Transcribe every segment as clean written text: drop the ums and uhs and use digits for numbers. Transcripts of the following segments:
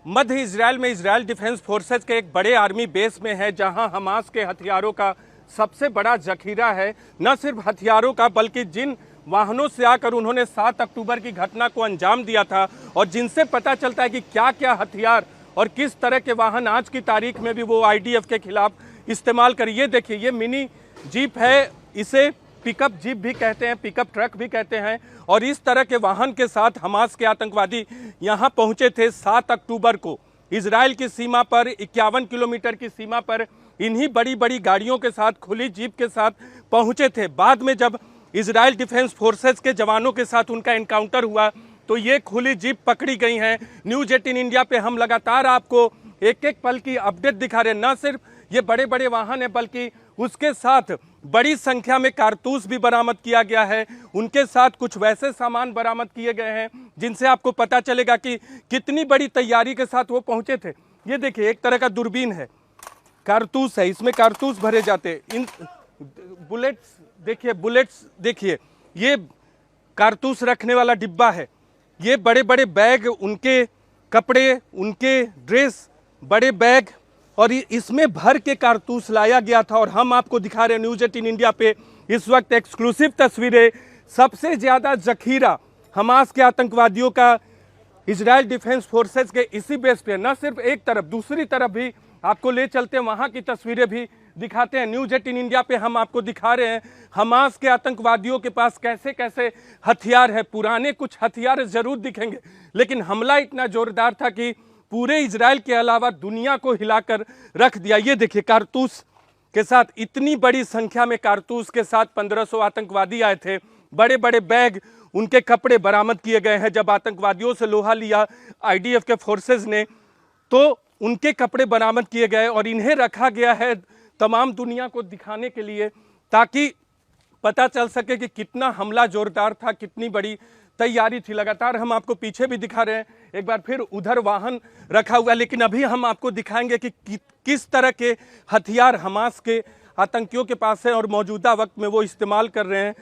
मध्य Israel में Israel defence forces के एक बड़े आर्मी बेस में है, जहां हमास के हथियारों का सबसे बड़ा जखीरा है। न सिर्फ हथियारों का, बल्कि जिन वाहनों से आकर उन्होंने 7 अक्टूबर की घटना को अंजाम दिया था और जिनसे पता चलता है कि क्या क्या हथियार और किस तरह के वाहन आज की तारीख में भी वो आईडीएफ के खिलाफ इस्तेमाल कर। ये देखिए, ये मिनी जीप है, इसे पिकअप जीप भी कहते हैं, पिकअप ट्रक भी कहते हैं। और इस तरह के वाहन के साथ हमास के आतंकवादी यहां पहुंचे थे 7 अक्टूबर को इजराइल की सीमा पर, 51 किलोमीटर की सीमा पर इन्हीं बड़ी बड़ी गाड़ियों के साथ, खुली जीप के साथ पहुंचे थे। बाद में जब इजराइल डिफेंस फोर्सेस के जवानों के साथ उनका एनकाउंटर हुआ तो ये खुली जीप पकड़ी गई हैं। न्यूज 18 इंडिया पे हम लगातार आपको एक एक पल की अपडेट दिखा रहे हैं। न सिर्फ ये बड़े बड़े वाहन है, बल्कि उसके साथ बड़ी संख्या में कारतूस भी बरामद किया गया है। उनके साथ कुछ वैसे सामान बरामद किए गए हैं जिनसे आपको पता चलेगा कि कितनी बड़ी तैयारी के साथ वो पहुंचे थे। ये देखिए, एक तरह का दूरबीन है, कारतूस है, इसमें कारतूस भरे जाते। इन बुलेट्स देखिए, बुलेट्स देखिए, ये कारतूस रखने वाला डिब्बा है। ये बड़े बड़े बैग, उनके कपड़े, उनके ड्रेस, बड़े बैग, और इसमें भर के कारतूस लाया गया था। और हम आपको दिखा रहे हैं न्यूज 18 इंडिया पे इस वक्त एक्सक्लूसिव तस्वीरें। सबसे ज्यादा जखीरा हमास के आतंकवादियों का इजराइल डिफेंस फोर्सेस के इसी बेस पे, न सिर्फ एक तरफ, दूसरी तरफ भी आपको ले चलते हैं, वहां की तस्वीरें भी दिखाते हैं। न्यूज 18 इंडिया पे हम आपको दिखा रहे हैं हमास के आतंकवादियों के पास कैसे कैसे हथियार है। पुराने कुछ हथियार जरूर दिखेंगे, लेकिन हमला इतना जोरदार था कि पूरे इजराइल के अलावा दुनिया को हिलाकर रख दिया। ये देखिए, कारतूस के साथ, इतनी बड़ी संख्या में कारतूस के साथ 1500 आतंकवादी आए थे। बड़े बड़े बैग, उनके कपड़े बरामद किए गए हैं। जब आतंकवादियों से लोहा लिया आईडीएफ के फोर्सेस ने, तो उनके कपड़े बरामद किए गए और इन्हें रखा गया है तमाम दुनिया को दिखाने के लिए, ताकि पता चल सके कि कितना हमला जोरदार था, कितनी बड़ी तैयारी थी। लगातार हम आपको पीछे भी दिखा रहे हैं, एक बार फिर उधर वाहन रखा हुआ है। लेकिन अभी हम आपको दिखाएंगे कि किस तरह के हथियार हमास के आतंकियों के पास है और मौजूदा वक्त में वो इस्तेमाल कर रहे हैं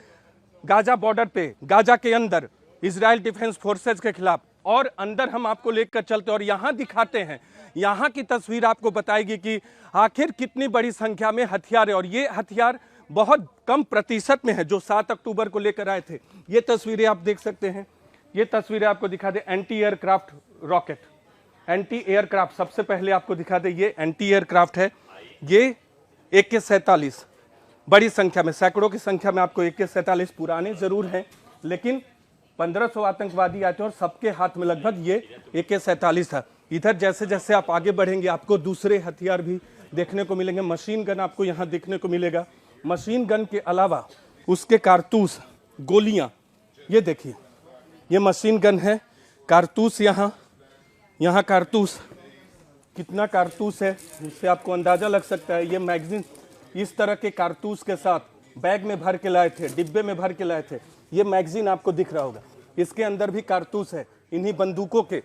गाजा बॉर्डर पे, गाजा के अंदर इजराइल डिफेंस फोर्सेस के खिलाफ। और अंदर हम आपको लेकर चलते और यहाँ दिखाते हैं, यहाँ की तस्वीर आपको बताएगी कि आखिर कितनी बड़ी संख्या में हथियार है। और ये हथियार बहुत कम प्रतिशत में है जो 7 अक्टूबर को लेकर आए थे। ये तस्वीरें आप देख सकते हैं, ये तस्वीरें आपको दिखा दे, anti aircraft rocket, anti aircraft. सबसे पहले आपको दिखा दे, ये एंटी एयरक्राफ्ट है। ये AK-47 बड़ी संख्या में, सैकड़ों की संख्या में आपको AK-47, पुराने जरूर हैं, लेकिन 1500 आतंकवादी आए थे और सबके हाथ में लगभग ये AK-47 था। इधर जैसे जैसे आप आगे बढ़ेंगे आपको दूसरे हथियार भी देखने को मिलेंगे। मशीन गन आपको यहाँ देखने को मिलेगा। मशीन गन के अलावा उसके कारतूस, गोलियां, ये देखिए, ये मशीन गन है, कारतूस, यहाँ कारतूस, कितना कारतूस है उससे आपको अंदाजा लग सकता है। ये मैगजीन इस तरह के कारतूस के साथ बैग में भर के लाए थे, डिब्बे में भर के लाए थे। ये मैगजीन आपको दिख रहा होगा, इसके अंदर भी कारतूस है इन्हीं बंदूकों के।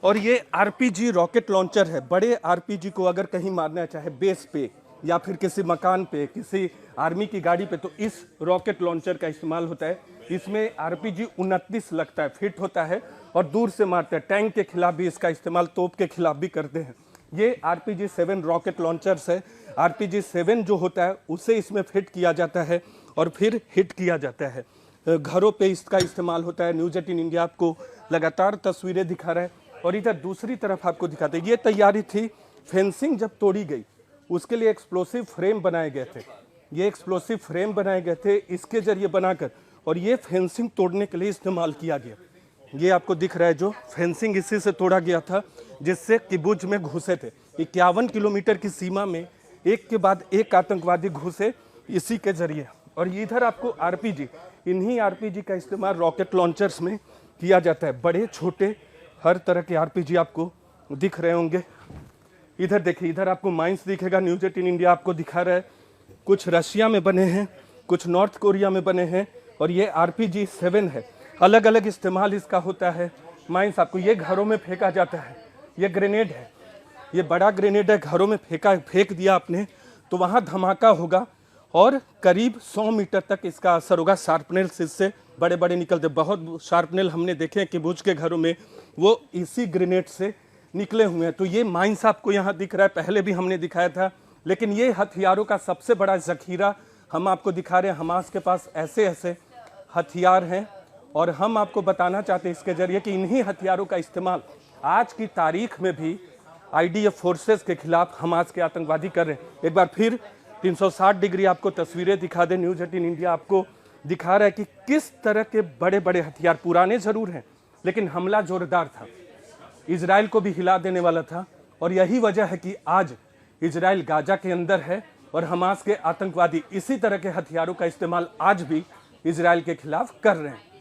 और ये RPG रॉकेट लॉन्चर है। बड़े RPG को अगर कहीं मारना चाहे बेस पे या फिर किसी मकान पे, किसी आर्मी की गाड़ी पे, तो इस रॉकेट लॉन्चर का इस्तेमाल होता है। इसमें RPG 29 लगता है, फिट होता है और दूर से मारते हैं। टैंक के खिलाफ भी इसका इस्तेमाल, तोप के खिलाफ भी करते हैं। ये RPG-7 रॉकेट लॉन्चर्स है। RPG-7 जो होता है उसे इसमें फिट किया जाता है और फिर हिट किया जाता है। घरों पे इसका इस्तेमाल होता है। न्यूज 18 इंडिया आपको लगातार तस्वीरें दिखा रहा है। और इधर दूसरी तरफ आपको दिखाते हैं, ये तैयारी थी, फेंसिंग जब तोड़ी गई उसके लिए एक्सप्लोसिव फ्रेम बनाए गए थे। ये एक्सप्लोसिव फ्रेम बनाए गए थे इसके जरिए बनाकर, और ये फेंसिंग तोड़ने के लिए इस्तेमाल किया गया। ये आपको दिख रहा है, जो फेंसिंग इसी से तोड़ा गया था जिससे किबुज में घुसे थे। 51 किलोमीटर की सीमा में एक के बाद एक आतंकवादी घुसे इसी के जरिए। और इधर आपको RPG, इन्हीं RPG का इस्तेमाल रॉकेट लॉन्चर्स में किया जाता है। बड़े छोटे हर तरह के RPG आपको दिख रहे होंगे। इधर देखिए, इधर आपको माइंस दिखेगा। न्यूज 18 इंडिया आपको दिखा रहा है, कुछ रशिया में बने हैं, कुछ नॉर्थ कोरिया में बने हैं। और ये RPG-7 है। अलग अलग इस्तेमाल इसका होता है। माइंस आपको, ये घरों में फेंका जाता है, ये ग्रेनेड है, ये बड़ा ग्रेनेड है, घरों में फेंक दिया आपने तो वहाँ धमाका होगा और करीब 100 मीटर तक इसका असर होगा। शार्पनेल्स इससे बड़े बड़े निकलते, बहुत शार्पनेल हमने देखे हैं कि भुज के घरों में, वो इसी ग्रेनेड से निकले हुए हैं। तो ये माइंस आपको यहाँ दिख रहा है, पहले भी हमने दिखाया था, लेकिन ये हथियारों का सबसे बड़ा जखीरा हम आपको दिखा रहे हैं। हमास के पास ऐसे ऐसे हथियार हैं और हम आपको बताना चाहते हैं इसके जरिए कि इन्हीं हथियारों का इस्तेमाल आज की तारीख में भी आईडीएफ फोर्सेस के खिलाफ हमास के आतंकवादी कर रहे हैं। एक बार फिर 360 डिग्री आपको तस्वीरें दिखा दें। न्यूज़ 18 इंडिया आपको दिखा रहा है कि किस तरह के बड़े बड़े हथियार, पुराने जरूर हैं लेकिन हमला जोरदार था, इजराइल को भी हिला देने वाला था। और यही वजह है कि आज इजराइल गाजा के अंदर है और हमास के आतंकवादी इसी तरह के हथियारों का इस्तेमाल आज भी इजराइल के खिलाफ कर रहे हैं।